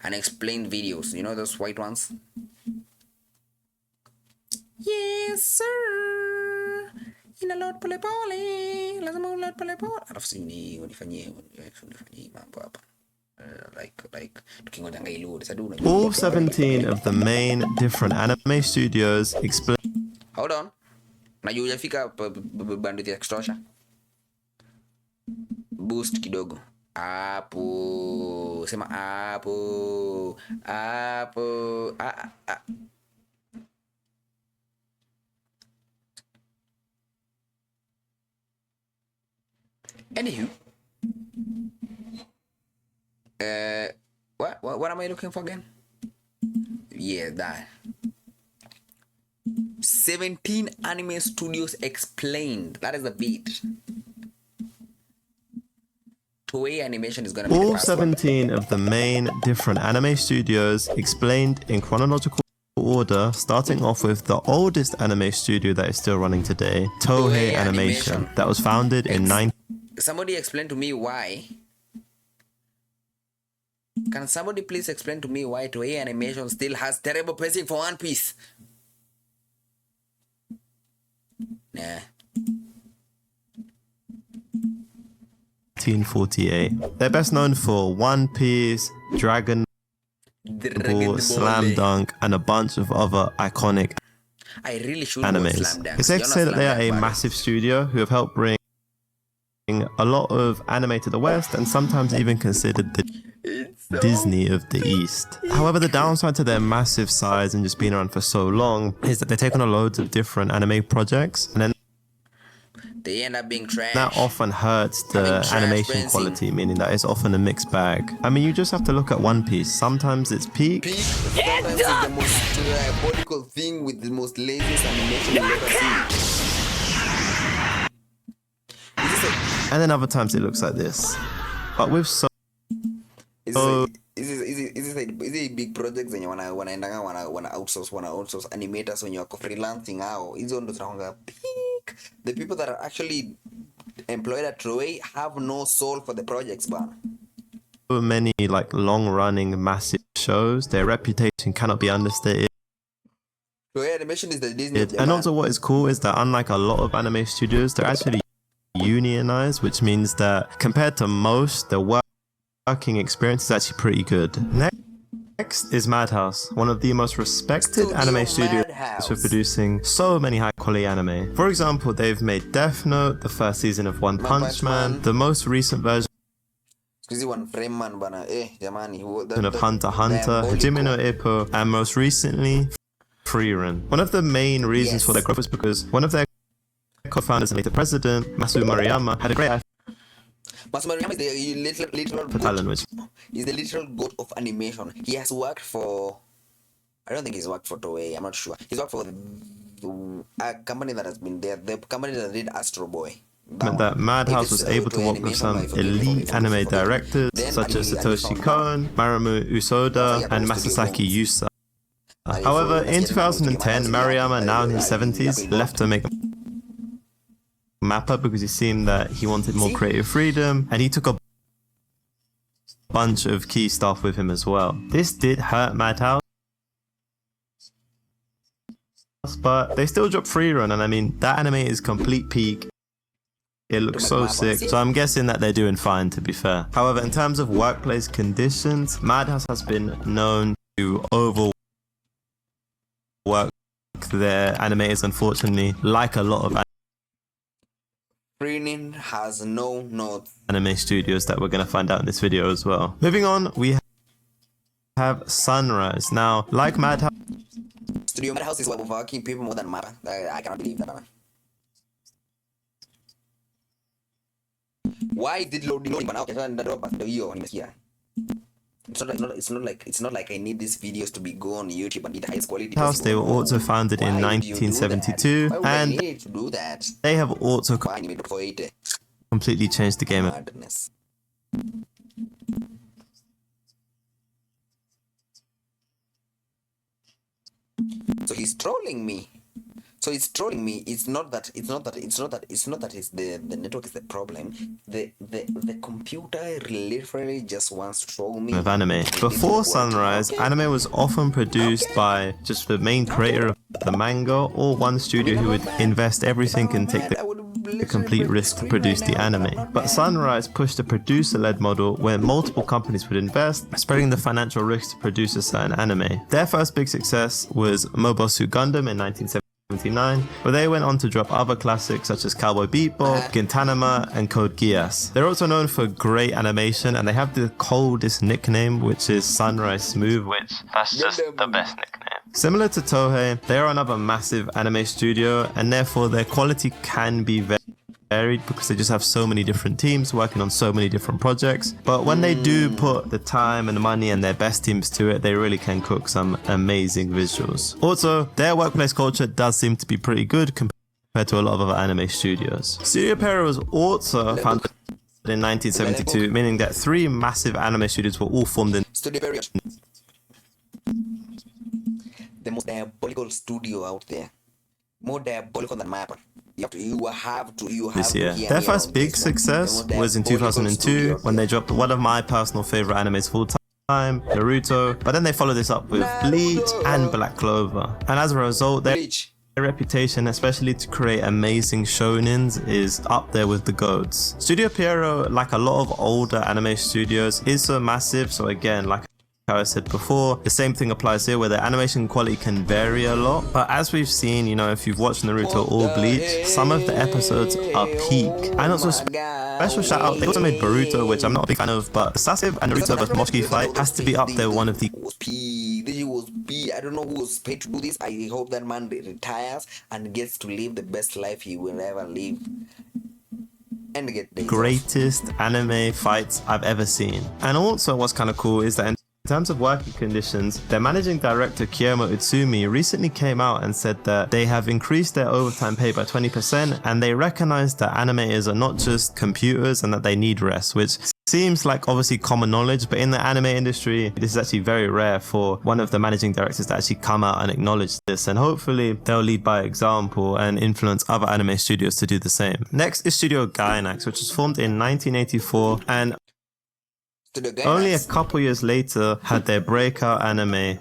and explained videos. You know those white ones? Yes, sir. Inalot pole pole. Lazima ulot pole pole. Alafu sini unifanyie mambo hapa. Like tukingojanga iload. All 17 of the main different anime studios explain. Hold on. Najua hujafika bandwidth ya extosha. Boost kidogo. Hapo. Sema hapo. Hapo. Anywho. What am I looking for again? Yeah, that. 17 anime studios explained. That is the beat. Toei Animation is gonna be all 17 of the main different anime studios explained in chronological order, starting off with the oldest anime studio that is still running today, Toei Animation, that was founded in Somebody explain to me why. Can somebody please explain to me why Toei Animation still has terrible pacing for One Piece? Nah. 1948. They're best known for One Piece, Dragon Ball, Slam Dunk, and a bunch of other iconic animes. It's safe to say that they are a massive studio who have helped bring a lot of anime to the West and sometimes even considered the Disney of the East. However, the downside to their massive size and just being around for so long is that they take on loads of different anime projects, and then they end up being trash. That often hurts the animation quality, meaning that it's often a mixed bag. I mean, you just have to look at One Piece. Sometimes it's peak. Sometimes it's the most diabolical thing with the most laziest animation you've ever seen. And then other times it looks like this. But with so... Is it big projects and you wanna outsource animators when you're freelancing out? The people that are actually employed at Toei have no soul for the projects, man. So many like long-running massive shows, their reputation cannot be understated. Toei Animation is the Disney of Japan. And also what is cool is that unlike a lot of anime studios, they're actually unionized, which means that compared to most, their working experience is actually pretty good. Next is Madhouse, one of the most respected anime studios for producing so many high quality anime. For example, they've made Death Note, the first season of One Punch Man, the most recent version of Hunter x Hunter, Hajime no Ippo, and most recently, Frieren. One of the main reasons for their growth was because one of their co-founders and later president, Masu Maruyama, had a great Masu Maruyama is the literal talent, he's the literal goat of animation. He has worked for, I don't think he's worked for Toei, I'm not sure. He's worked for a company that has been there, the company that did Astro Boy. Meant that Madhouse was able to work with some elite anime directors such as Satoshi Kon, Marumu Usoda, and Masasaki Yusa. However, in 2010, Maruyama, now in his 70s, left to make mappa because it seemed that he wanted more creative freedom, and he took a bunch of key staff with him as well. This did hurt Madhouse, but they still dropped Frieren, and I mean, that anime is complete peak. It looks so sick, so I'm guessing that they're doing fine, to be fair. However, in terms of workplace conditions, Madhouse has been known to overwork their animators, unfortunately, like a lot of Frieren has no notes. Anime studios that we're going to find out in this video as well. Moving on, we have Sunrise. Now, like Madhouse, Studio Madhouse is working people more than Mappa. I cannot believe that, man. Why did loading now? It's not like I need these videos to be go on YouTube and get highest quality. They were also founded in 1972, and they have also completely changed the game. Madness. So he's trolling me. So it's trolling me. It's not that it's the network is the problem. The computer literally just wants to troll me. Of anime. Before Sunrise, anime was often produced by just the main creator of the manga or one studio who would invest everything and take the complete risk to produce the anime. But Sunrise pushed a producer-led model where multiple companies would invest, spreading the financial risk to produce a certain anime. Their first big success was Mobile Suit Gundam in 1979, where they went on to drop other classics such as Cowboy Bebop, Gintama, and Code Geass. They're also known for great animation, and they have the coldest nickname, which is Sunrise Smooth, which that's just the best nickname. Similar to Toei, they are another massive anime studio, and therefore their quality can be varied because they just have so many different teams working on so many different projects. But when they do put the time and the money and their best teams to it, they really can cook some amazing visuals. Also, their workplace culture does seem to be pretty good compared to a lot of other anime studios. Studio Pierrot was also founded in 1972, meaning that 3 massive anime studios were all formed in Studio Pierrot. The most diabolical studio out there. More diabolical than Mappa. You have to this year. Their first big success was in 2002 when they dropped one of my personal favorite animes of all time, Naruto, but then they followed this up with Bleach and Black Clover. And as a result, their reputation, especially to create amazing shonens, is up there with the GOATs. Studio Pierrot, like a lot of older anime studios, is so massive, so again, like how I said before, the same thing applies here where the animation quality can vary a lot. But as we've seen, you know, if you've watched Naruto or Bleach, some of the episodes are peak. And also special shout out, they also made Boruto, which I'm not a big fan of, but the Sasuke and Naruto vs Moshiki fight has to be up there, one of the... I don't know who was paid to do this. I hope that man retires and gets to live the best life he will ever live. And get the greatest anime fights I've ever seen. And also what's kind of cool is that in terms of working conditions, their managing director Kiyomo Utsumi recently came out and said that they have increased their overtime pay by 20% and they recognize that animators are not just computers and that they need rest, which seems like obviously common knowledge, but in the anime industry, this is actually very rare for one of the managing directors to actually come out and acknowledge this, and hopefully they'll lead by example and influence other anime studios to do the same. Next is Studio Gainax, which was formed in 1984 and only a couple years later had their breakout anime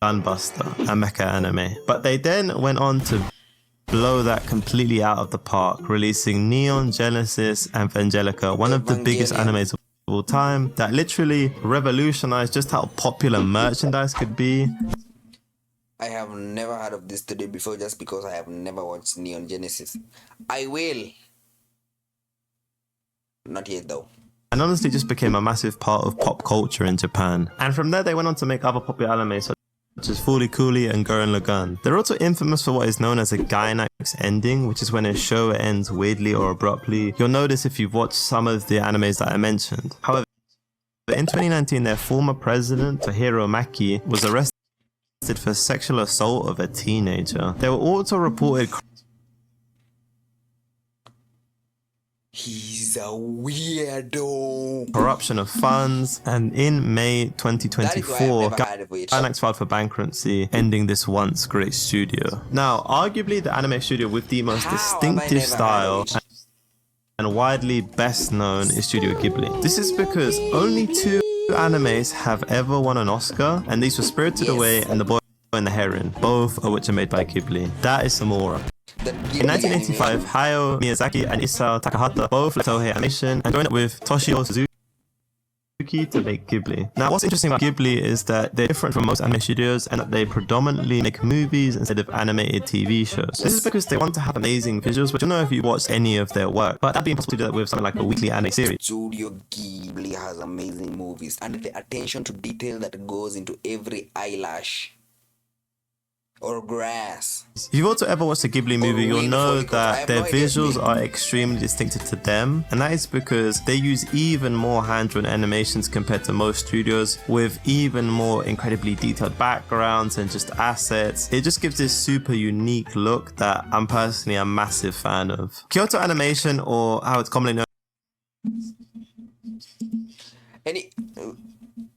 Gunbuster, a mecha anime. But they then went on to blow that completely out of the park, releasing Neon Genesis Evangelica, one of the biggest animes of all time, that literally revolutionized just how popular merchandise could be. I have never heard of this studio before just because I have never watched Neon Genesis. I will. Not yet though. And honestly just became a massive part of pop culture in Japan. And from there they went on to make other popular anime such as Fooly Cooly and Gurren Lagann. They're also infamous for what is known as a Gainax ending, which is when a show ends weirdly or abruptly. You'll notice if you've watched some of the animes that I mentioned. However, in 2019 their former president, Tohiro Maki, was arrested for sexual assault of a teenager. There were also reported he's a weirdo. corruption of funds, and in May 2024, Gainax filed for bankruptcy, ending this once great studio. Now, arguably the anime studio with the most distinctive style and widely best known is Studio Ghibli. This is because only 2 animes have ever won an Oscar, and these were Spirited Away and The Boy and the Heron, both of which are made by Ghibli. That is some aura. In 1985, Hayao Miyazaki and Isao Takahata both left Toei Animation and joined up with Toshio Suzuki to make Ghibli. Now, what's interesting about Ghibli is that they're different from most anime studios and that they predominantly make movies instead of animated TV shows. This is because they want to have amazing visuals, but I don't know if you watched any of their work, but that'd be impossible to do that with something like a weekly anime series. Studio Ghibli has amazing movies and the attention to detail that goes into every eyelash or grass. If you've also ever watched a Ghibli movie, you'll know that their visuals are extremely distinctive to them, and that is because they use even more hand-drawn animations compared to most studios, with even more incredibly detailed backgrounds and just assets. It just gives this super unique look that I'm personally a massive fan of. Kyoto Animation, or how it's commonly known,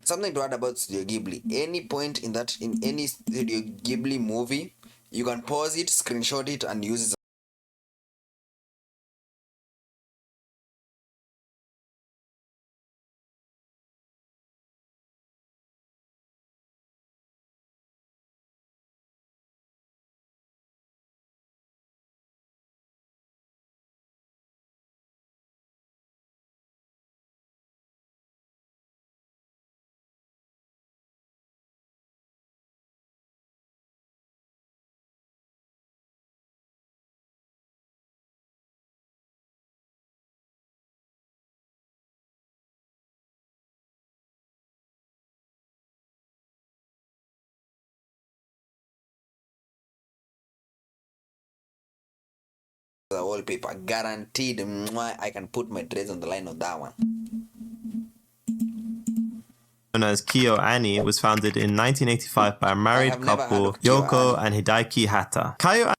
something to add about Studio Ghibli. Any point in any Studio Ghibli movie, You can pause it, screenshot it, and use it as a wallpaper. Guaranteed. Mwah, I can put my trades on the line of that one. Known as KyoAni was founded in 1985 by a married couple, Yoko and Hidaiki Hata. KyoAni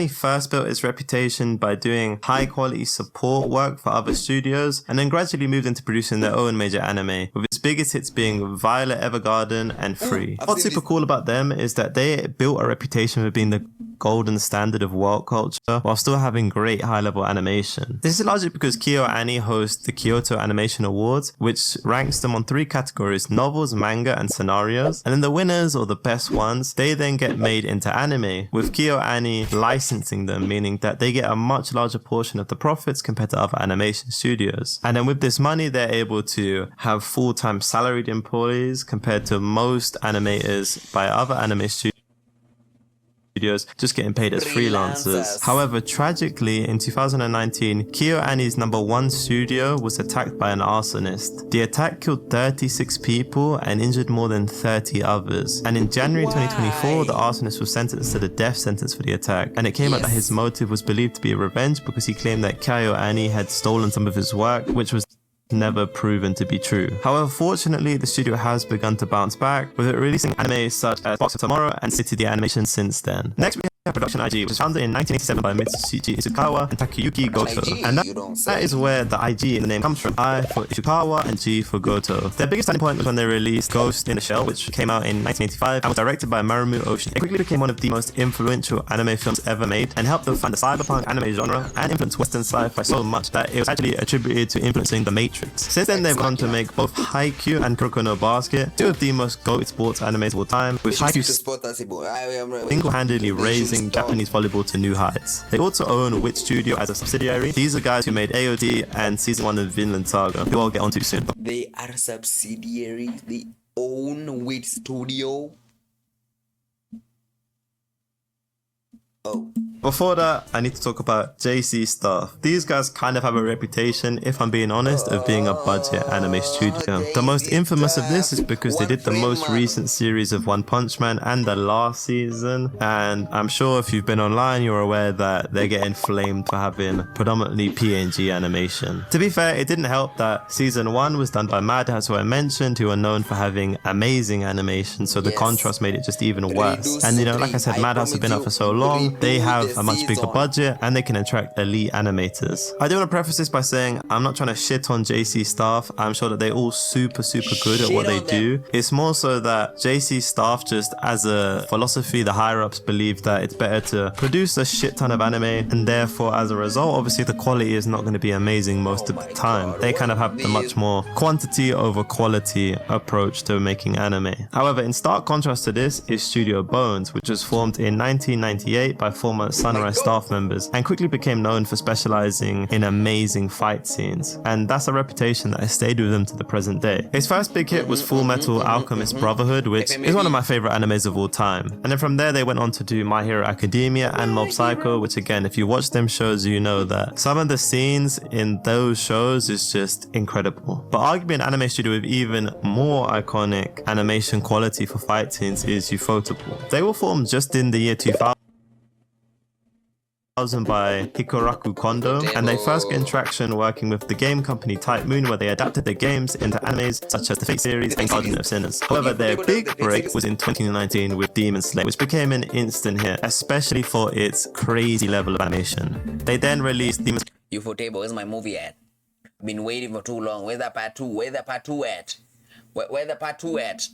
first built its reputation by doing high-quality support work for other studios, and then gradually moved into producing their own major anime, with its biggest hits being Violet Evergarden and Free. What's super cool about them is that they built a reputation for being the golden standard of world culture while still having great high-level animation. This is largely because KyoAni hosts the Kyoto Animation Awards, which ranks them on 3 categories: novels, manga, and scenarios. And then the winners, or the best ones, they then get made into anime, with KyoAni licensing them, meaning that they get a much larger portion of the profits compared to other animation studios. And then with this money, they're able to have full-time salaried employees compared to most animators by other anime studios just getting paid as freelancers. However, tragically, in 2019, KyoAni's #1 studio was attacked by an arsonist. The attack killed 36 people and injured more than 30 others. And in January 2024, the arsonist was sentenced to the death sentence for the attack. And it came out that his motive was believed to be revenge because he claimed that KyoAni had stolen some of his work, which was never proven to be true. However, fortunately, the studio has begun to bounce back, with it releasing anime such as Box of Tomorrow and City the Animation since then. Next, we have Production IG, which was founded in 1987 by Mitsushi Izukawa and Takayuki Goto. And that is where the IG in the name comes from. I for Izukawa and G for Goto. Their biggest turning point was when they released Ghost in the Shell, which came out in 1985 and was directed by Marumu Oshii. It quickly became one of the most influential anime films ever made and helped them find the cyberpunk anime genre and influence Western sci-fi so much that it was actually attributed to influencing The Matrix. Since then, they've gone to make both Haikyuu and Kuroko no Basket, 2 of the most goated sports animes of all time, with Haikyuu single-handedly raising Japanese volleyball to new heights. They also own Wit Studio as a subsidiary. These are guys who made AOD and Season 1 of Vinland Saga, who I'll get onto soon. They are subsidiaries. They own Wit Studio. Oh. Before that, I need to talk about JC Staff. These guys kind of have a reputation, if I'm being honest, of being a budget anime studio. The most infamous of this is because they did the most recent series of One Punch Man and the last season, and I'm sure if you've been online, you're aware that they're getting flamed for having predominantly PNG animation. To be fair, it didn't help that season 1 was done by Madhouse, who I mentioned, who are known for having amazing animation, so the contrast made it just even worse. And you know, like I said, Madhouse have been up for so long, they have a much bigger budget and they can attract elite animators. I do want to preface this by saying I'm not trying to shit on JC Staff. I'm sure that they're all super good at what they do. It's more so that JC Staff, just as a philosophy, the higher ups believe that it's better to produce a shit ton of anime, and therefore as a result, obviously the quality is not going to be amazing most of the time. They kind of have the much more quantity over quality approach to making anime. However, in stark contrast to this is Studio Bones, which was formed in 1998 by former Sunrise staff members and quickly became known for specializing in amazing fight scenes, and that's a reputation that has stayed with them to the present day. His first big hit was Full Metal Alchemist Brotherhood, which is one of my favorite animes of all time, and then from there they went on to do My Hero Academia and Mob Psycho, which again, if you watch them shows, you know that some of the scenes in those shows is just incredible. But arguably an anime studio with even more iconic animation quality for fight scenes is Ufotable. They were formed just in the year 2000 by Hikoraku Kondo, and they first gained traction working with the game company Type Moon, where they adapted their games into animes such as the Fate series and Guardian of Sinners. However, their big break was in 2019 with Demon Slayer, which became an instant hit, especially for its crazy level of animation. They then released Demon Ufotable, where's my movie at? Been waiting for too long. Where's the part 2? Where's the part 2 at? Where's the part 2 at?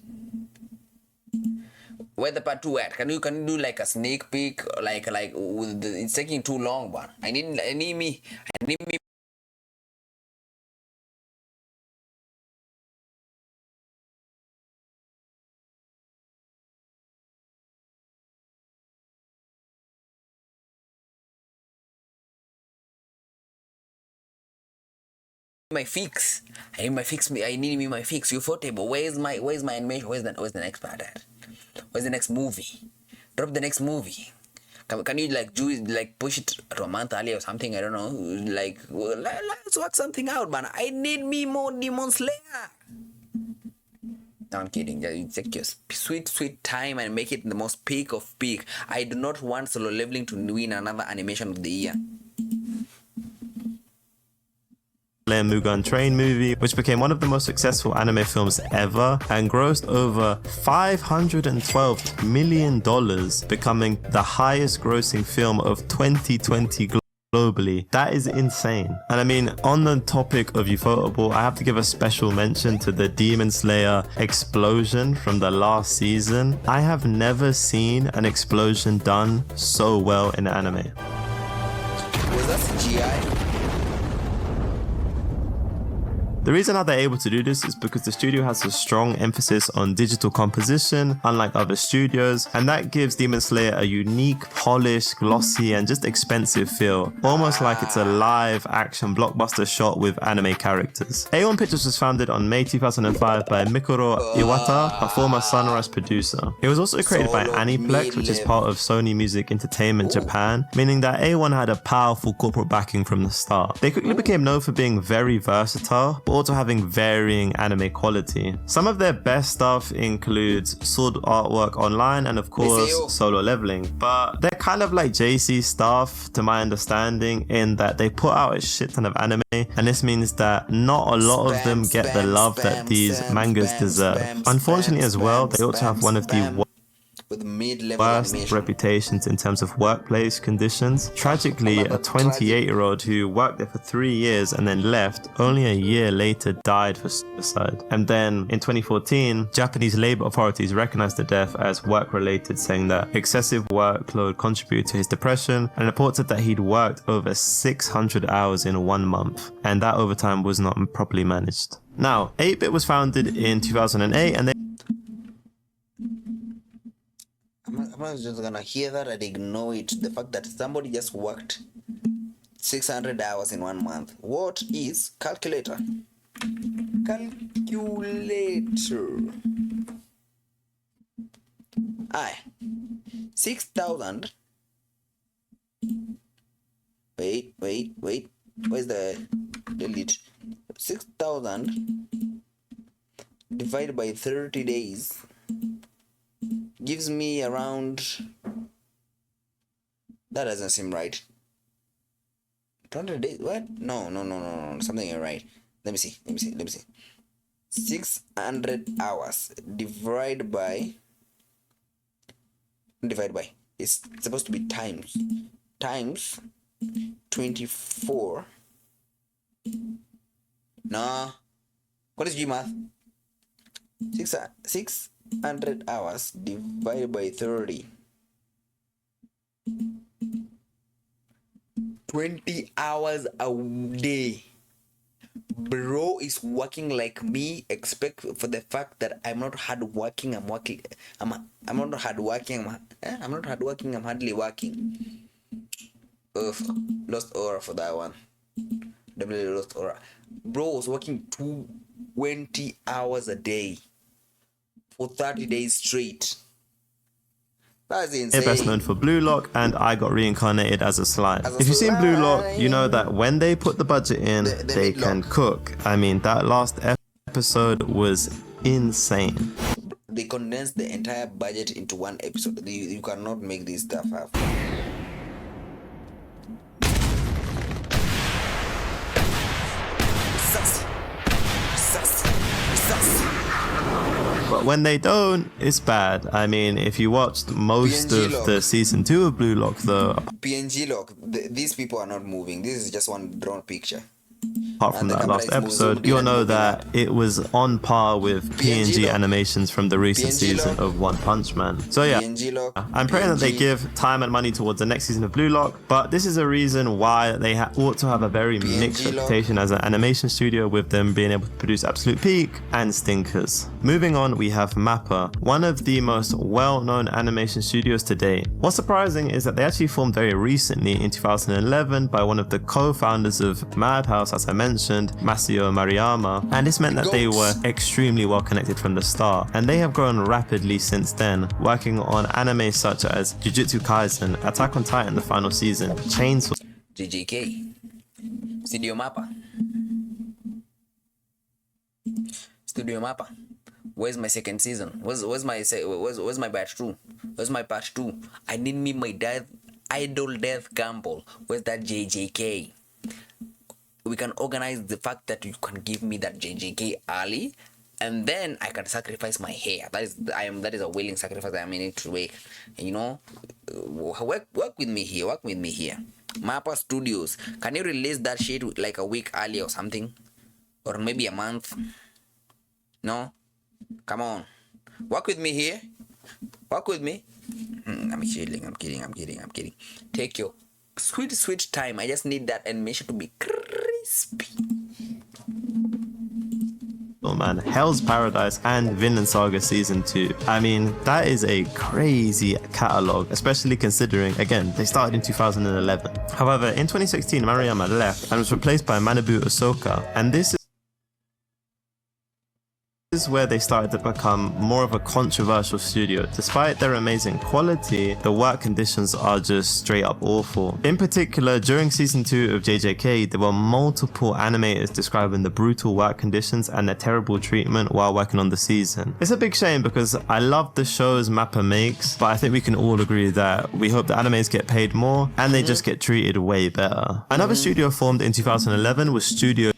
Where the part 2 at? Can you do like a sneak peek? It's taking too long, man. I need me my fix. I need me my fix. Ufotable. Where's my animation? Where's the next part at? Where's the next movie? Drop the next movie. Can you push it to a month earlier or something? I don't know. Let's work something out, man. I need me more Demon Slayer. No, I'm kidding. Just take your sweet time and make it the most peak of peak. I do not want Solo Leveling to win another animation of the year. Mugen Train movie, which became one of the most successful anime films ever and grossed over $512 million, becoming the highest grossing film of 2020 globally. That is insane. And I mean, on the topic of Ufotable, I have to give a special mention to the Demon Slayer explosion from the last season. I have never seen an explosion done so well in anime. Was that CGI? The reason how they're able to do this is because the studio has a strong emphasis on digital composition, unlike other studios, and that gives Demon Slayer a unique, polished, glossy, and just expensive feel, almost like it's a live action blockbuster shot with anime characters. A1 Pictures was founded on May 2005 by Mikuro Iwata, a former Sunrise producer. It was also created by Aniplex, which is part of Sony Music Entertainment Japan, meaning that A1 had a powerful corporate backing from the start. They quickly became known for being very versatile, also having varying anime quality. Some of their best stuff includes Sword Artwork Online and of course Solo Leveling, but they're kind of like JC stuff to my understanding in that they put out a shit ton of anime, and this means that not a lot of them get the love that these mangas deserve. Unfortunately as well, they also have one of the with mid-level worst animation reputations in terms of workplace conditions. Tragically, a 28-year-old who worked there for 3 years and then left, only a year later died for suicide. And then in 2014, Japanese labor authorities recognized the death as work-related, saying that excessive workload contributed to his depression, and reported that he'd worked over 600 hours in 1 month, and that overtime was not properly managed. Now, 8-Bit was founded in 2008, and they I'm just gonna hear that and ignore it. The fact that somebody just worked 600 hours in 1 month. What is calculator? Calculator. 6,000. Wait. Where's the delete? 6,000 divided by 30 days gives me around, that doesn't seem right. 200 days, what? No, something ain't right. Let me see. 600 hours divided by, it's supposed to be times 24. Nah, what is GMath? 600 hours divided by 30. 20 hours a day. Bro is working like me, except for the fact that I'm not hardworking. I'm not hardworking. I'm hardly working. Ugh, lost aura for that one. Definitely lost aura. Bro was working 20 hours a day for 30 days straight. That's insane. They're best known for Blue Lock, and I got reincarnated as a slime. If you've seen Blue Lock, you know that when they put the budget in, they can cook. I mean, that last episode was insane. They condensed the entire budget into one episode. You cannot make this stuff up. But when they don't, it's bad. I mean, if you watched most PNG of the season 2 of Blue Lock, though, PNG Lock, these people are not moving. This is just one drawn picture. apart from that last episode, you'll know that it was on par with PNG animations from the recent season of One Punch Man. So yeah, I'm praying that they give time and money towards the next season of Blue Lock, but this is a reason why they ought to have a very mixed reputation as an animation studio, with them being able to produce absolute peak and stinkers. Moving on, we have Mappa, one of the most well-known animation studios today. What's surprising is that they actually formed very recently in 2011 by one of the co-founders of Madhouse, as I mentioned, Masao Mariyama, and this meant that they were extremely well connected from the start, and they have grown rapidly since then, working on anime such as Jujutsu Kaisen, Attack on Titan the final season, Chainsaw, JJK, Studio Mappa. Where's my second season? Where's my batch 2? Where's my part 2? I need me my idol Death Gamble. Where's that JJK? We can organize the fact that you can give me that JJK early, and then I can sacrifice my hair. That is a willing sacrifice that I'm willing to make. You know, work with me here. Mappa Studios, can you release that shit like a week early or something, or maybe a month? No, come on, work with me here. Work with me. I'm kidding. Take your sweet time. I just need that animation to be crispy. Oh man, Hell's Paradise and Vinland Saga Season 2. I mean, that is a crazy catalogue, especially considering, again, they started in 2011. However, in 2016, Mariyama left and was replaced by Manabu Osoka, and this is where they started to become more of a controversial studio. Despite their amazing quality, the work conditions are just straight up awful. In particular, during season 2 of JJK, there were multiple animators describing the brutal work conditions and their terrible treatment while working on the season. It's a big shame because I love the shows Mappa makes, but I think we can all agree that we hope the animes get paid more and they just get treated way better. Another studio formed in 2011 was Studio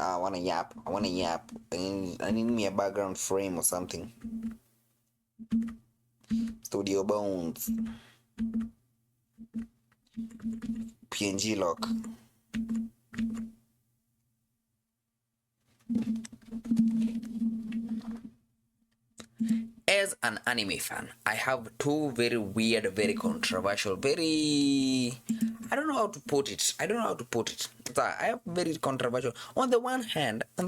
I want to yap. I need me a background frame or something. Studio Bones. PNG lock. As an anime fan, I have two very weird, very controversial, I don't know how to put it. I have very controversial. On the one hand, I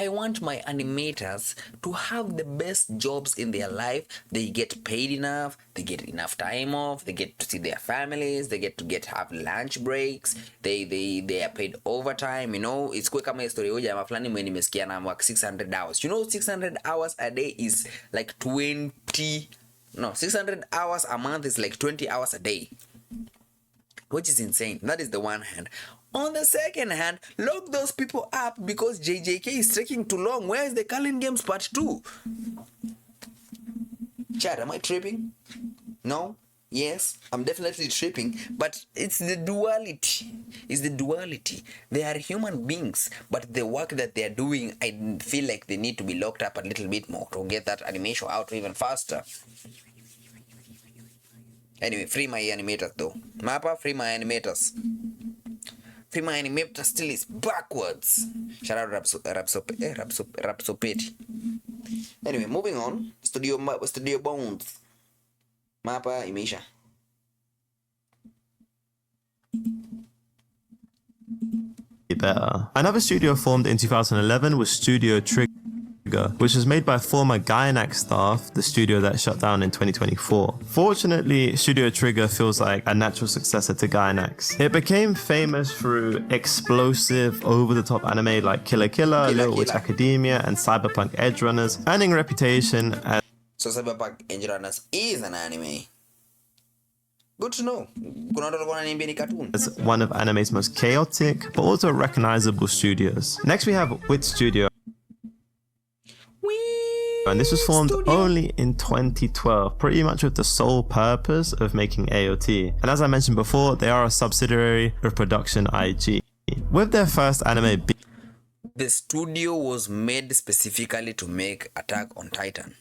want my animators to have the best jobs in their life. They get paid enough, they get enough time off, they get to see their families, they get to have lunch breaks, they are paid overtime, you know. It's quick kama story hoja ama fulani mwenye nimesikia na work 600 hours. You know, 600 hours a day is like 600 hours a month is like 20 hours a day, which is insane. That is the one hand. On the second hand, lock those people up because JJK is taking too long. Where is the Cullen Games Part 2? Chad, am I tripping? No? Yes, I'm definitely tripping, but it's the duality. They are human beings, but the work that they are doing, I feel like they need to be locked up a little bit more to get that animation out even faster. Anyway, free my animators though. Mappa, free my animators. Free my animator still is backwards. Shout out Rapsopeti. Anyway, moving on. Studio Bones. Mappa, Imisha. Better. Another studio formed in 2011 was Studio Trigger, which was made by former Gainax staff, the studio that shut down in 2024. Fortunately, Studio Trigger feels like a natural successor to Gainax. It became famous through explosive, over-the-top anime like Killer Killer, Little Witch Academia, and Cyberpunk Edge Runners, earning reputation as So Cyberpunk Edge Runners is an anime. Good to know. as one of anime's most chaotic, but also recognizable studios. Next we have Wit Studio, and this was formed only in 2012, pretty much with the sole purpose of making AOT. And as I mentioned before, they are a subsidiary of Production IG. With their first anime, the studio was made specifically to make Attack on Titan.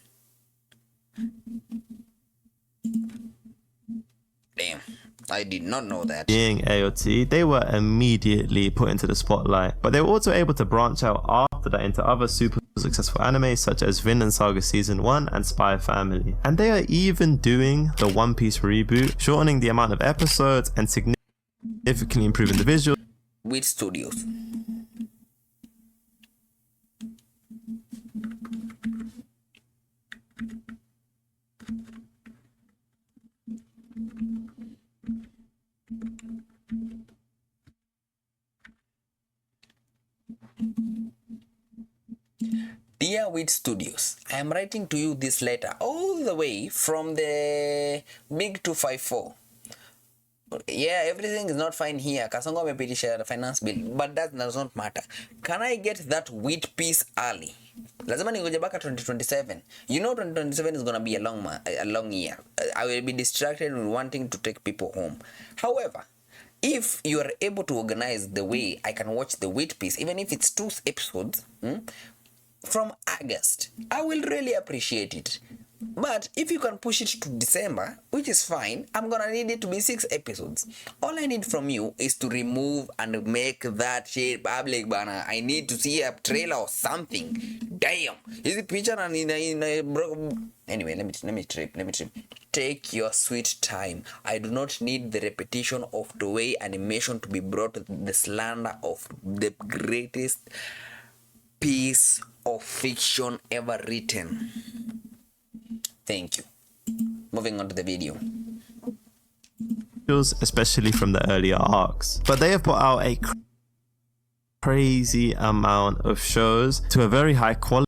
Damn, I did not know that. Being AOT, they were immediately put into the spotlight, but they were also able to branch out after that into other super successful anime such as Vinland Saga Season 1 and Spy Family. And they are even doing the One Piece reboot, shortening the amount of episodes and significantly improving the visuals. With studios. Dear Wit Studios, I am writing to you this letter all the way from the big 254. Yeah, everything is not fine here. Kasongo amepitisha finance bill, but that does not matter. Can I get that wheat piece early? Lazima ningoje baka 2027. You know 2027 is gonna be a long year. I will be distracted with wanting to take people home. However, if you are able to organize the way I can watch the wheat piece, even if it's 2 episodes, from August, I will really appreciate it. But if you can push it to December, which is fine, I'm gonna need it to be 6 episodes. All I need from you is to remove and make that shit public, bana. I need to see a trailer or something. Damn, is it picture and in a bro? Anyway, let me trip. Take your sweet time. I do not need the repetition of Toei Animation to be brought to the slander of the greatest piece of fiction ever written. Thank you. Moving on to the video. Especially from the earlier arcs. But they have put out a crazy amount of shows to a very high quality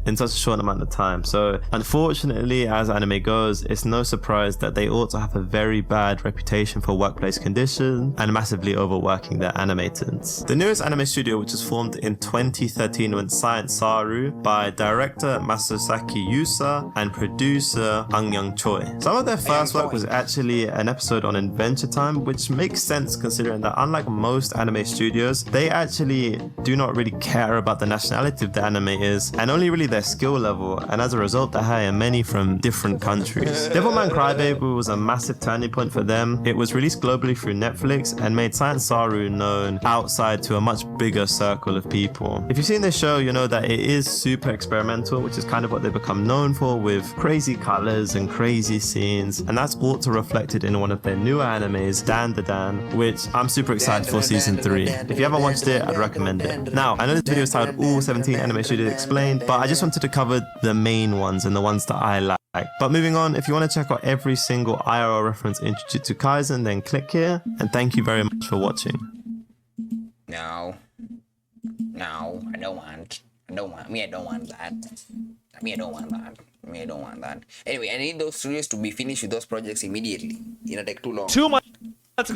in such a short amount of time. So unfortunately, as anime goes, it's no surprise that they also have a very bad reputation for workplace conditions and massively overworking their animators. The newest anime studio, which was formed in 2013, went Science Saru by director Masasaki Yusa and producer Ang Young Choi. Some of their first work was actually an episode on Adventure Time, which makes sense considering that unlike most anime studios, they actually do not really care about the nationality of the anime is, and only really their skill level, and as a result they hire many from different countries. Devilman Crybaby was a massive turning point for them. It was released globally through Netflix and made Science Saru known outside to a much bigger circle of people. If you've seen this show, you know that it is super experimental, which is kind of what they've become known for, with crazy colors and crazy scenes, and that's also reflected in one of their newer animes, Dan the Dan, which I'm super excited for season 3. If you haven't watched it, I'd recommend it. Now, I know this video is titled All 17 Anime Studios Explained, but I just wanted to cover the main ones and the ones that I like. But moving on, if you want to check out every single IRL reference in Jujutsu Kaisen, then click here, and thank you very much for watching. No, I don't want that. Anyway, I need those studios to be finished with those projects immediately. It'll take too long.